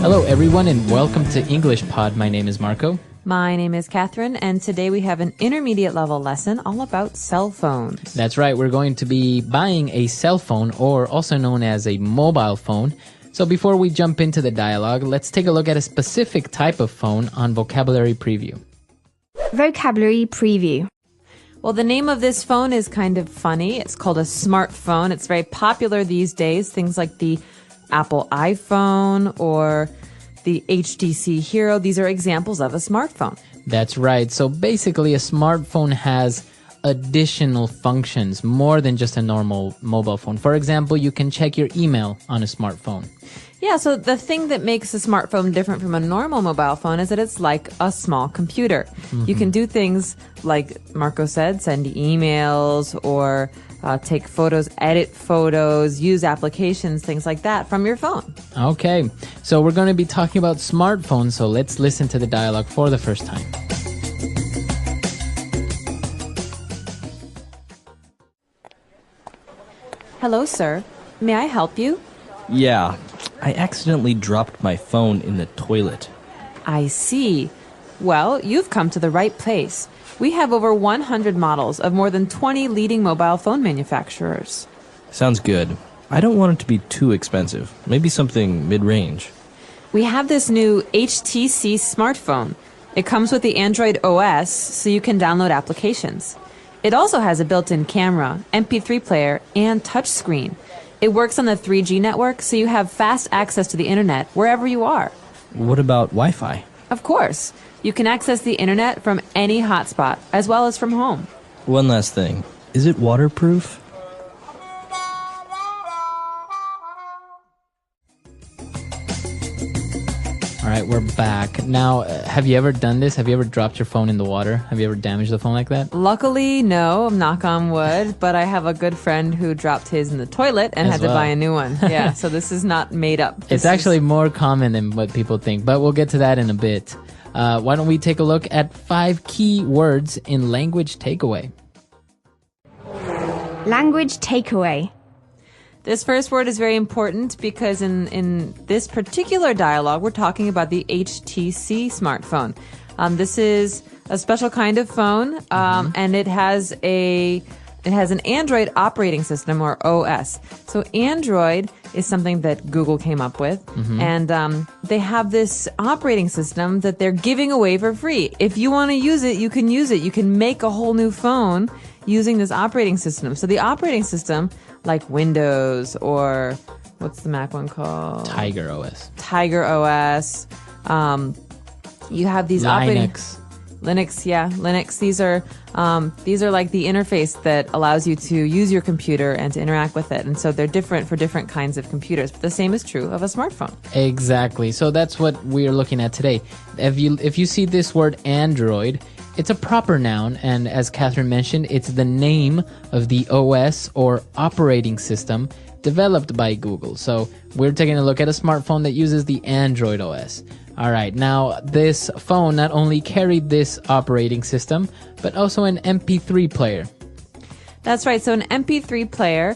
Hello, everyone, and welcome to English Pod. My name is Marco. My name is Catherine, and today we have an intermediate level lesson all about cell phones. That's right. We're going to be buying a cell phone, or also known as a mobile phone. So before we jump into the dialogue, let's take a look at a specific type of phone on Vocabulary Preview. Vocabulary Preview. Well, the name of this phone is kind of funny. It's called a smartphone. It's very popular these days. Things like the Apple iPhone or the HTC Hero. These are examples of a smartphone. That's right. So basically, a smartphone has additional functions, more than just a normal mobile phone. For example, you can check your email on a smartphone. Yeah, so the thing that makes a smartphone different from a normal mobile phone is that it's like a small computer. You can do things like Marco said, send emails or take photos, edit photos, use applications, things like that from your phone. Okay, so we're going to be talking about smartphones, so let's listen to the dialogue for the first time. Hello, sir. May I help you? Yeah, I accidentally dropped my phone in the toilet. I see. Well, you've come to the right place. We have over 100 models of more than 20 leading mobile phone manufacturers. Sounds good. I don't want it to be too expensive. Maybe something mid-range. We have this new HTC smartphone. It comes with the Android OS, so you can download applications. It also has a built-in camera, MP3 player, and touchscreen. It works on the 3G network, so you have fast access to the internet wherever you are. What about Wi-Fi? Of course. You can access the internet from any hotspot, as well as from home. One last thing. Is it waterproof? All right, we're back. Now, have you ever done this? Have you ever dropped your phone in the water? Have you ever damaged the phone like that? Luckily, no, knock on wood, but I have a good friend who dropped his in the toilet and had to buy a new one. Yeah, so this is not made up. It's actually more common than what people think, but we'll get to that in a bit. Why don't we take a look at 5 key words in language takeaway? Language takeaway. This first word is very important because in this particular dialogue, we're talking about the HTC smartphone. This is a special kind of phone, and it has an Android operating system, or OS. So Android is something that Google came up with, and they have this operating system that they're giving away for free. If you want to use it, you can use it. You can make a whole new phone using this operating system. So the operating system, like Windows or what's the Mac one called? Tiger OS. Tiger OS. You have these Linux, yeah, Linux. These are like the interface that allows you to use your computer and to interact with it. And so they're different for different kinds of computers. But the same is true of a smartphone. Exactly. So that's what we're looking at today. If you see this word Android, it's a proper noun, and as Catherine mentioned, it's the name of the OS or operating system developed by Google. So we're taking a look at a smartphone that uses the Android OS. All right, now this phone not only carried this operating system, but also an MP3 player. That's right. So an MP3 player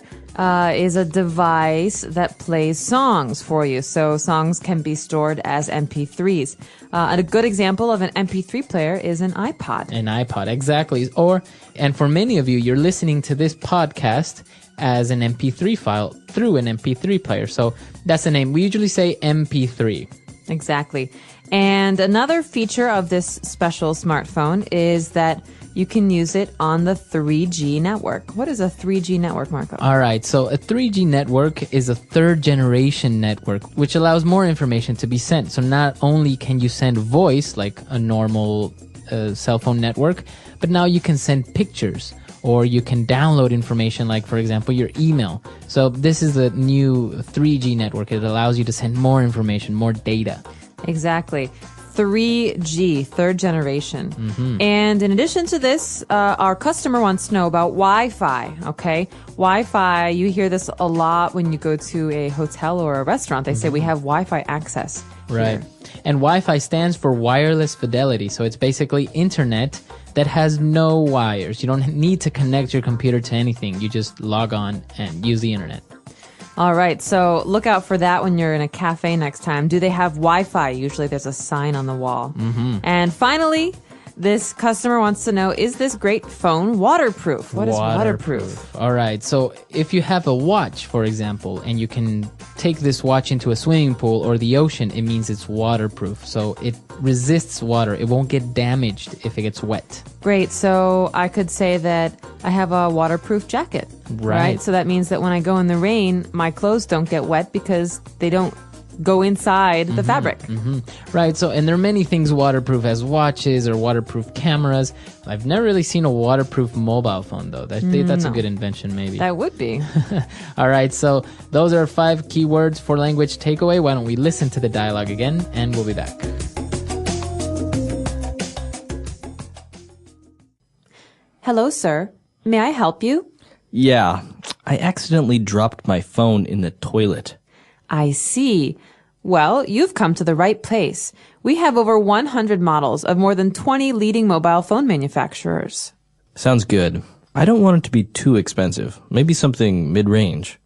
is a device that plays songs for you. So songs can be stored as MP3s. And a good example of an MP3 player is an iPod. An iPod, exactly. And for many of you, you're listening to this podcast as an MP3 file through an MP3 player. So that's the name. We usually say MP3. Exactly. And another feature of this special smartphone is that you can use it on the 3G network. What is a 3G network, Marco? All right, so a 3G network is a third-generation network, which allows more information to be sent. So not only can you send voice, like a normal cell phone network, but now you can send pictures, or you can download information, like, for example, your email. So this is the new 3G network. It allows you to send more information, more data. Exactly. 3G, third generation. And in addition to this, our customer wants to know about Wi-Fi, okay? Wi-Fi, you hear this a lot when you go to a hotel or a restaurant. They say we have Wi-Fi access. Right. And Wi-Fi stands for wireless fidelity. So it's basically internet that has no wires. You don't need to connect your computer to anything. You just log on and use the internet. All right, so look out for that when you're in a cafe next time. Do they have Wi-Fi? Usually there's a sign on the wall. And finally, this customer wants to know, is this great phone waterproof? What is waterproof? All right. So if you have a watch, for example, and you can take this watch into a swimming pool or the ocean, it means it's waterproof. So it resists water. It won't get damaged if it gets wet. Great. So I could say that I have a waterproof jacket. Right. So that means that when I go in the rain, my clothes don't get wet because they don't go inside the fabric. Right. So, and there are many things waterproof as watches or waterproof cameras. I've never really seen a waterproof mobile phone, though. That's a good invention, maybe. That would be. All right. So those are 5 keywords for language takeaway. Why don't we listen to the dialogue again, and we'll be back. Hello, sir. May I help you? Yeah, I accidentally dropped my phone in the toilet. I see. Well, you've come to the right place. We have over 100 models of more than 20 leading mobile phone manufacturers. Sounds good. I don't want it to be too expensive. Maybe something mid-range.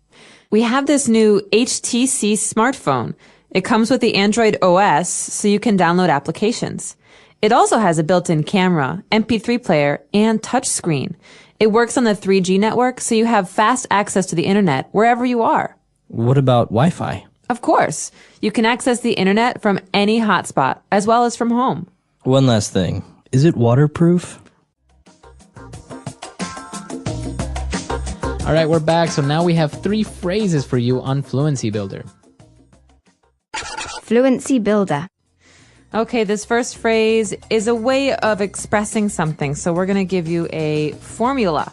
We have this new HTC smartphone. It comes with the Android OS, so you can download applications. It also has a built-in camera, MP3 player, and touchscreen. It works on the 3G network, so you have fast access to the internet wherever you are. What about Wi-Fi? Of course. You can access the internet from any hotspot, as well as from home. One last thing. Is it waterproof? All right, we're back. So now we have 3 phrases for you on Fluency Builder. Fluency Builder. Okay, this first phrase is a way of expressing something. So we're going to give you a formula.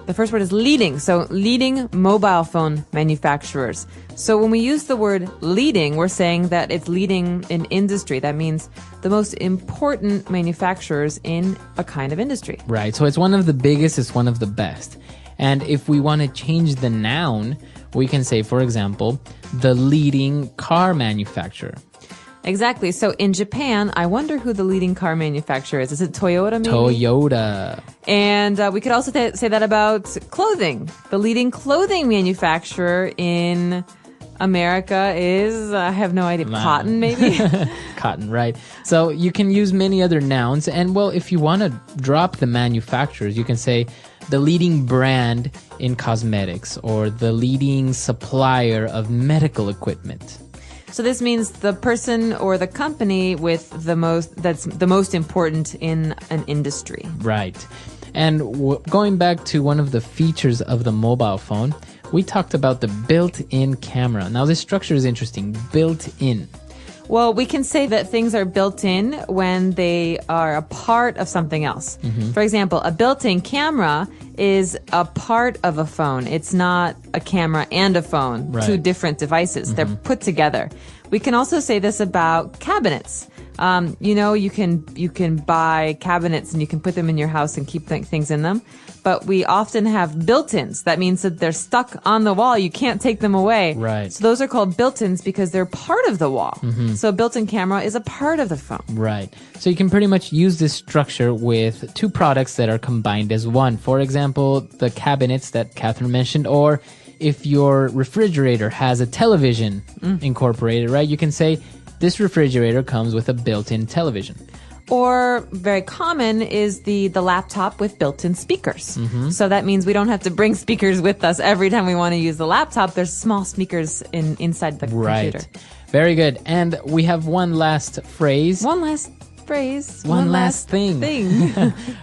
The first word is leading. So leading mobile phone manufacturers. So when we use the word leading, we're saying that it's leading in industry. That means the most important manufacturers in a kind of industry. Right. So it's one of the biggest, it's one of the best. And if we want to change the noun, we can say, for example, the leading car manufacturer. Exactly. So in Japan, I wonder who the leading car manufacturer is. Is it Toyota maybe? Toyota. And we could also say that about clothing. The leading clothing manufacturer in America is, I have no idea, cotton maybe? Cotton, right. So you can use many other nouns. And well, if you want to drop the manufacturers, you can say the leading brand in cosmetics or the leading supplier of medical equipment. So this means the person or the company with that's the most important in an industry. Right. And going back to one of the features of the mobile phone, we talked about the built-in camera. Now this structure is interesting, built-in. Well, we can say that things are built in when they are a part of something else. For example, a built-in camera is a part of a phone. It's not a camera and a phone, right. 2 different devices. They're put together. We can also say this about cabinets. You can buy cabinets and you can put them in your house and keep things in them. But we often have built-ins. That means that they're stuck on the wall. You can't take them away. Right. So those are called built-ins because they're part of the wall. So a built-in camera is a part of the phone. Right. So you can pretty much use this structure with 2 products that are combined as one. For example, the cabinets that Catherine mentioned, or if your refrigerator has a television incorporated, right? You can say this refrigerator comes with a built-in television. Or very common is the laptop with built-in speakers. So that means we don't have to bring speakers with us every time we want to use the laptop. There's small speakers inside the computer. Very good. And we have one last phrase. One last phrase. One last thing.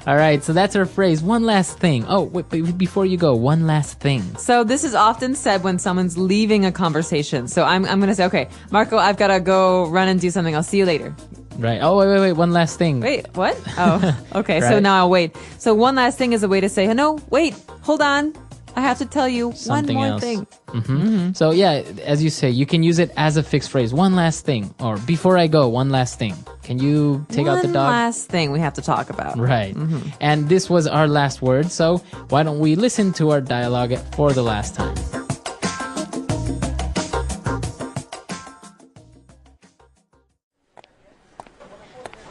All right. So that's our phrase. One last thing. Oh, wait, before you go, one last thing. So this is often said when someone's leaving a conversation. So I'm going to say, okay, Marco, I've got to go run and do something. I'll see you later. Right. Oh, wait. One last thing. Wait, what? Oh, okay. Right. So now I'll wait. So one last thing is a way to say, no, wait, hold on. I have to tell you Something one more else. thing. So yeah, as you say, you can use it as a fixed phrase. One last thing. Or before I go, one last thing. Can you take out the dog? One last thing we have to talk about. Right. And this was our last word. So why don't we listen to our dialogue for the last time?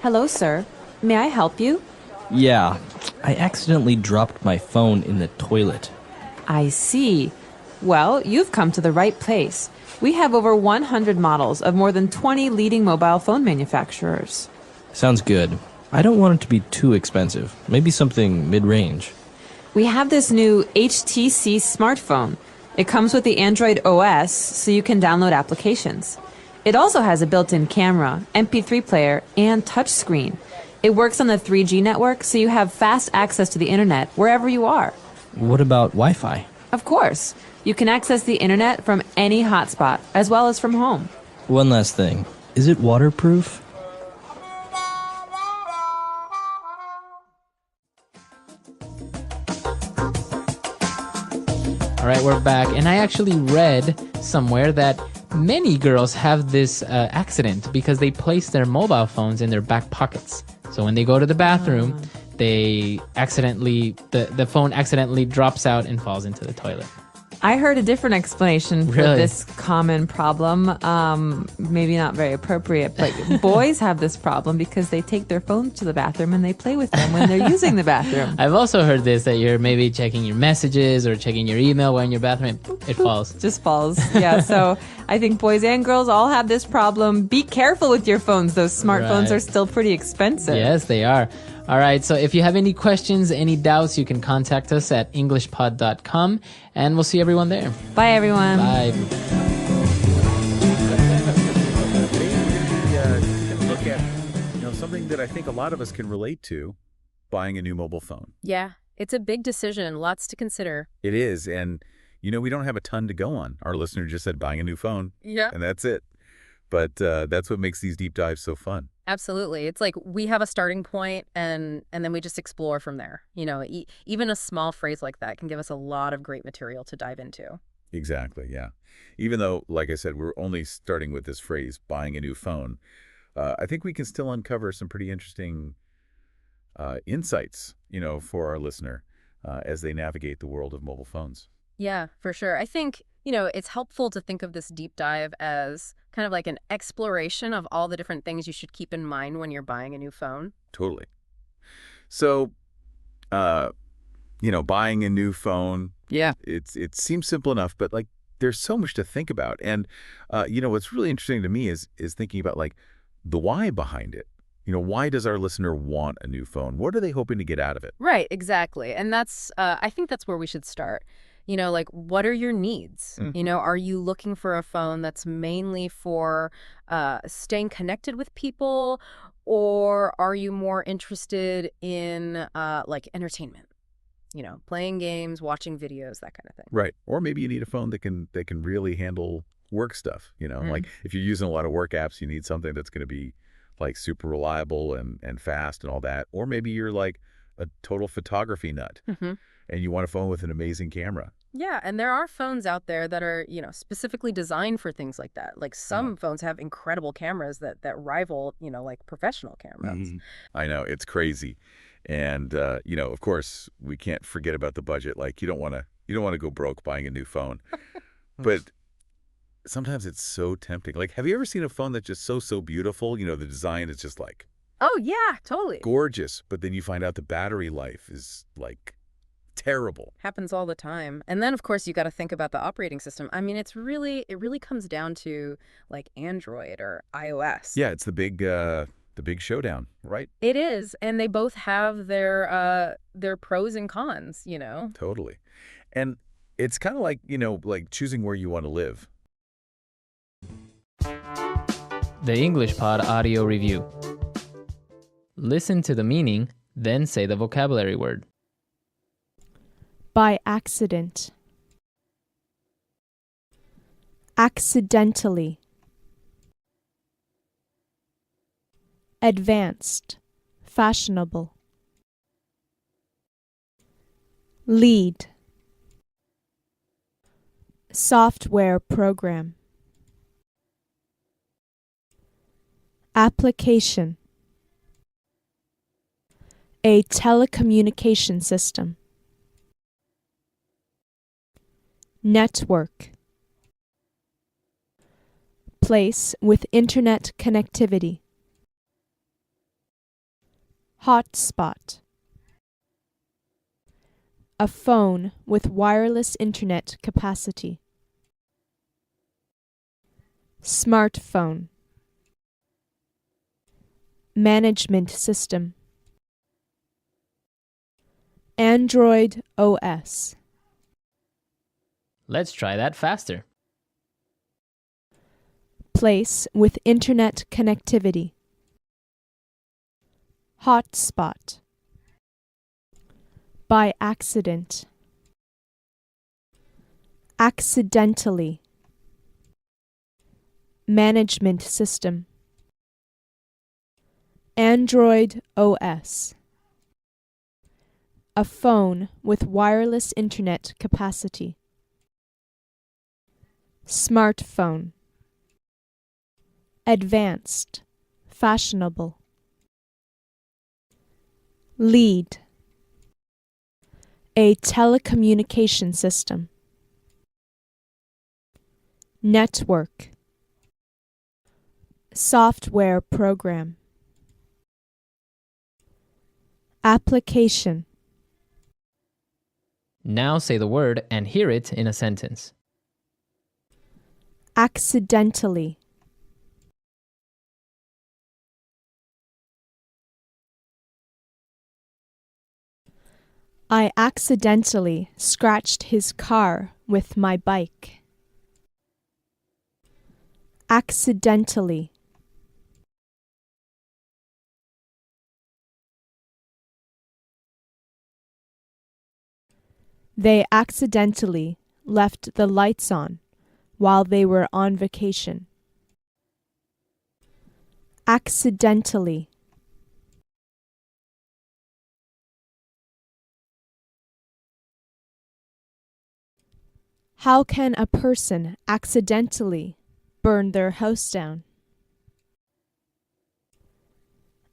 Hello, sir. May I help you? Yeah, I accidentally dropped my phone in the toilet. I see. Well, you've come to the right place. We have over 100 models of more than 20 leading mobile phone manufacturers. Sounds good. I don't want it to be too expensive. Maybe something mid-range. We have this new HTC smartphone. It comes with the Android OS, so you can download applications. It also has a built-in camera, MP3 player, and touchscreen. It works on the 3G network, so you have fast access to the internet wherever you are. What about Wi-Fi? Of course, you can access the internet from any hotspot, as well as from home. One last thing. Is it waterproof? All right, we're back. And I actually read somewhere that many girls have this accident because they place their mobile phones in their back pockets. So when they go to the bathroom, they accidentally, the phone accidentally drops out and falls into the toilet. I heard a different explanation for Really? this common problem. Maybe not very appropriate, but boys have this problem because they take their phones to the bathroom and they play with them when they're using the bathroom. I've also heard this, that you're maybe checking your messages or checking your email while in your bathroom and boop, it falls. Just falls. Yeah, so I think boys and girls all have this problem. Be careful with your phones. Those smartphones Right. are still pretty expensive. Yes, they are. All right, so if you have any questions, any doubts, you can contact us at EnglishPod.com, and we'll see everyone there. Bye, everyone. Bye. Look at something that I think a lot of us can relate to, buying a new mobile phone. Yeah, it's a big decision, lots to consider. It is, and we don't have a ton to go on. Our listener just said buying a new phone, Yeah. and that's it. But that's what makes these deep dives so fun. Absolutely. It's like we have a starting point and then we just explore from there. Even a small phrase like that can give us a lot of great material to dive into. Exactly, yeah. Even though, like I said, we're only starting with this phrase, buying a new phone, I think we can still uncover some pretty interesting insights, for our listener as they navigate the world of mobile phones. Yeah, for sure. I think, it's helpful to think of this deep dive as kind of like an exploration of all the different things you should keep in mind when you're buying a new phone. Totally. So, buying a new phone, Yeah. it seems simple enough, but there's so much to think about. And, what's really interesting to me is thinking about the why behind it. Why does our listener want a new phone? What are they hoping to get out of it? Right, exactly. And I think that's where we should start. What are your needs? Are you looking for a phone that's mainly for staying connected with people, or are you more interested in entertainment? Playing games, watching videos, that kind of thing. Right. Or maybe you need a phone that can really handle work stuff. Like if you're using a lot of work apps, you need something that's going to be super reliable and fast and all that. Or maybe you're a total photography nut and you want a phone with an amazing camera. Yeah, and there are phones out there that are, specifically designed for things like that. Some phones have incredible cameras that rival, professional cameras. I know, it's crazy. And of course, we can't forget about the budget. You don't want to go broke buying a new phone. But sometimes it's so tempting. Have you ever seen a phone that's just so beautiful? The design is just Oh, yeah, totally. gorgeous, but then you find out the battery life is terrible. Happens all the time. And then, of course, you got to think about the operating system. I mean, it really comes down to Android or iOS. Yeah, it's the big showdown, right? It is. And they both have their pros and cons, Totally. And it's kind of like choosing where you want to live. The English Pod audio review. Listen to the meaning, then say the vocabulary word. By accident. Accidentally. Advanced. Fashionable. Lead. Software program. Application. A telecommunication system. Network. Place with internet connectivity. Hotspot. A phone with wireless internet capacity. Smartphone. Management system. Android OS. Let's try that faster. Place with internet connectivity. Hotspot. By accident. Accidentally. Management system. Android OS. A phone with wireless internet capacity. Smartphone. Advanced. Fashionable. Lead. A telecommunication system. Network. Software program. Application. Now say the word and hear it in a sentence. Accidentally. I accidentally scratched his car with my bike. Accidentally. They accidentally left the lights on while they were on vacation. Accidentally. How can a person accidentally burn their house down?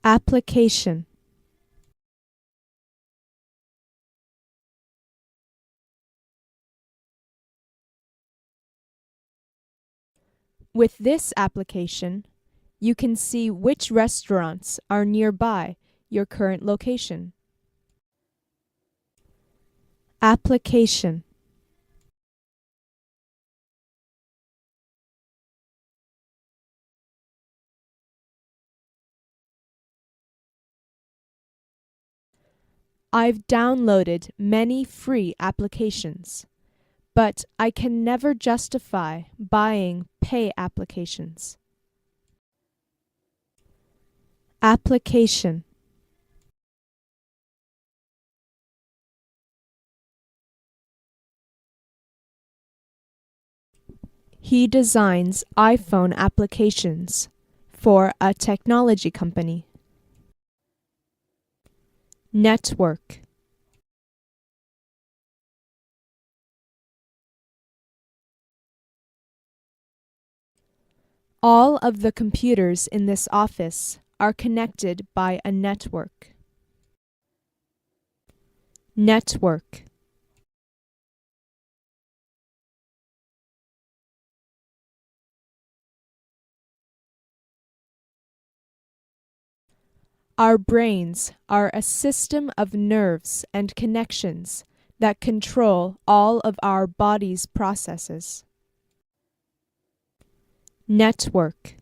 Application. With this application, you can see which restaurants are nearby your current location. Application. I've downloaded many free applications, but I can never justify buying pay applications. Application. He designs iPhone applications for a technology company. Network. All of the computers in this office are connected by a network. Network. Our brains are a system of nerves and connections that control all of our body's processes. Network.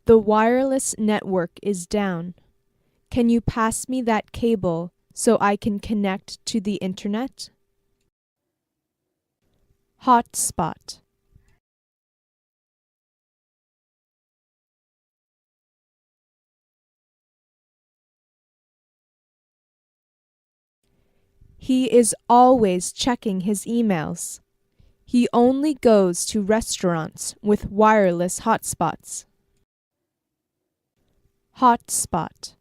The wireless network is down. Can you pass me that cable so I can connect to the internet? Hotspot. He is always checking his emails. He only goes to restaurants with wireless hotspots. Hotspot.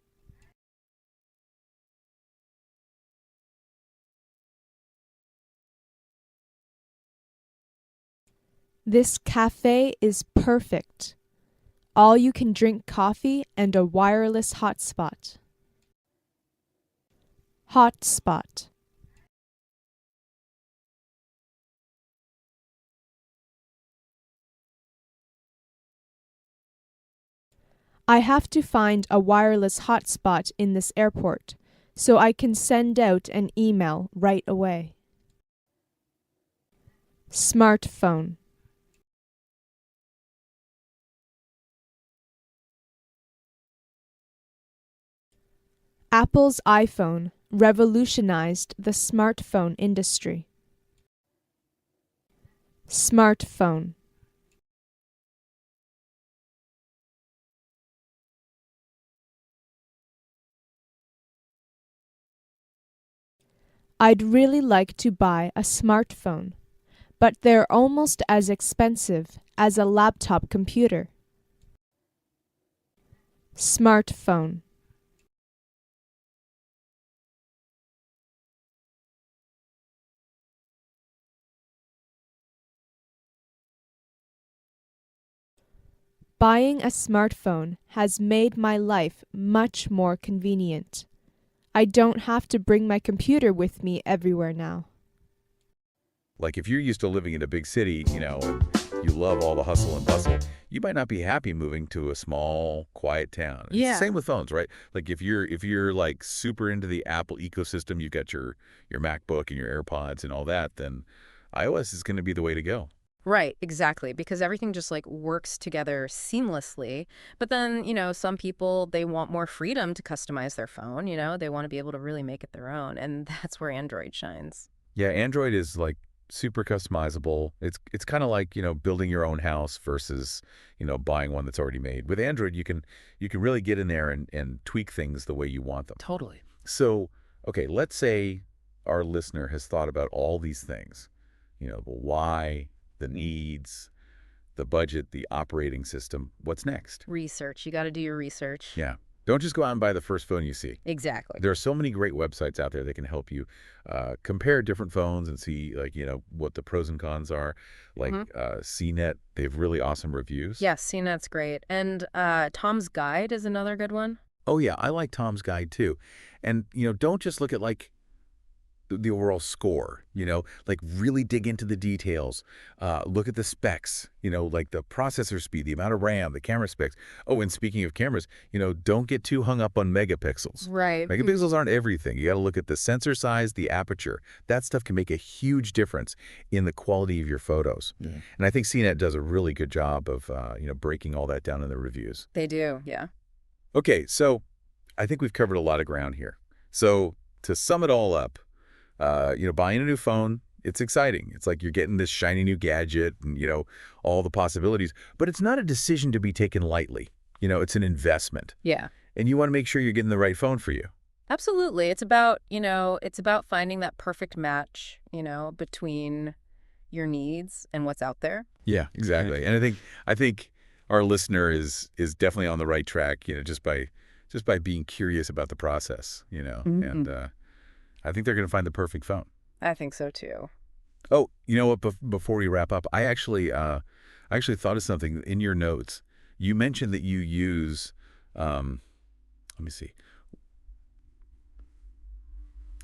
This cafe is perfect. All you can drink coffee and a wireless hotspot. Hotspot. I have to find a wireless hotspot in this airport so I can send out an email right away. Smartphone. Apple's iPhone revolutionized the smartphone industry. Smartphone. I'd really like to buy a smartphone, but they're almost as expensive as a laptop computer. Smartphone. Buying a smartphone has made my life much more convenient. I don't have to bring my computer with me everywhere now. Like if you're used to living in a big city, and you love all the hustle and bustle, you might not be happy moving to a small, quiet town. It's Yeah. the same with phones, right? Like if you're like super into the Apple ecosystem, you've got your MacBook and your AirPods and all that, then iOS is going to be the way to go. Right, exactly, because everything just like works together seamlessly. But then, some people, they want more freedom to customize their phone, they want to be able to really make it their own, and that's where Android shines. Yeah, Android is like super customizable. It's kind of like, building your own house versus, buying one that's already made. With Android, you can really get in there and tweak things the way you want them. Totally. So, okay, let's say our listener has thought about all these things, the why, the needs, the budget, the operating system. What's next? Research. You got to do your research. Yeah. Don't just go out and buy the first phone you see. Exactly. There are so many great websites out there that can help you compare different phones and see, like, what the pros and cons are. Like CNET, they have really awesome reviews. Yes, CNET's great. And Tom's Guide is another good one. Oh, yeah, I like Tom's Guide, too. And, don't just look at, like, the overall score, like really dig into the details. Look at the specs, like the processor speed, the amount of RAM, the camera specs. Oh, and speaking of cameras, don't get too hung up on megapixels. Right. Megapixels aren't everything. You got to look at the sensor size, the aperture. That stuff can make a huge difference in the quality of your photos. Yeah. And I think CNET does a really good job of, breaking all that down in the reviews. They do, yeah. Okay, so I think we've covered a lot of ground here. So to sum it all up, buying a new phone, it's exciting. It's like you're getting this shiny new gadget and, all the possibilities. But it's not a decision to be taken lightly. It's an investment. Yeah. And you want to make sure you're getting the right phone for you. Absolutely. It's about, it's about finding that perfect match, between your needs and what's out there. Yeah, exactly. And I think our listener is definitely on the right track, just by being curious about the process, Mm-hmm. and I think they're going to find the perfect phone. I think so too. Oh, you know what? Before we wrap up, I actually thought of something in your notes. You mentioned that you use, let me see.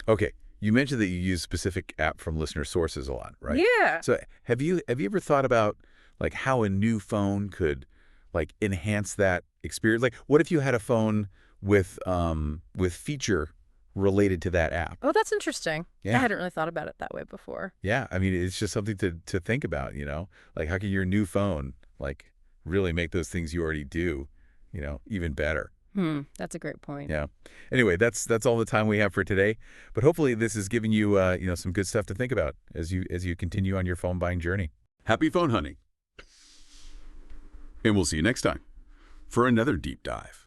Okay, you mentioned that you use specific app from listener sources a lot, right? Yeah. So have you ever thought about like how a new phone could like enhance that experience? Like, what if you had a phone with feature related to that app? Oh, that's interesting. Yeah. I hadn't really thought about it that way before. Yeah, I mean, it's just something to think about, Like, how can your new phone, like, really make those things you already do, even better? That's a great point. Yeah. Anyway, that's all the time we have for today. But hopefully this has given you, some good stuff to think about as you continue on your phone buying journey. Happy phone hunting. And we'll see you next time for another deep dive.